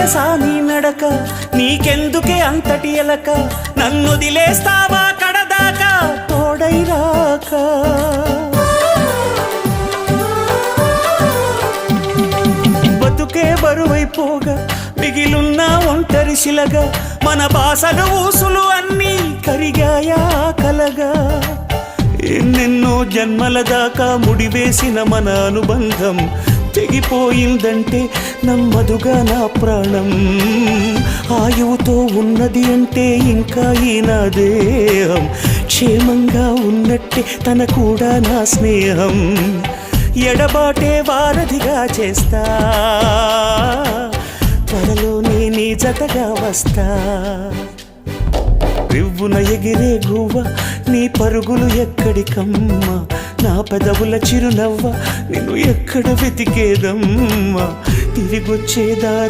తెలుసా నీ నడక, నీకెందుకే అంతటి ఎలక, నన్నొదిలేస్తావా కడదాకా తోడై రాక. బతుకే బరువైపోగా మిగిలున్న ఒంటరి శిలగా, మన బాసలు ఊసులు అన్నీ కరిగాయా కలగా. ఎన్నెన్నో జన్మల దాకా ముడివేసిన మన అనుబంధం తెగిపోయిందంటే నమ్మదుగా నా ప్రాణం. ఆయువుతో ఉన్నది అంటే ఇంకా ఈ నా దేహం, క్షేమంగా ఉన్నట్టే తన కూడా నా స్నేహం. ఎడబాటే వారధిగా చేస్తా, త్వరలోనే నీ జతగా వస్తా. రివ్వున ఎగిరే గువ్వ నీ పరుగులు ఎక్కడికమ్మా, నా పెదవుల చిరునవ్వ నిన్ను ఎక్కడ వెతికేదమ్మా. తిరిగొచ్చే దారి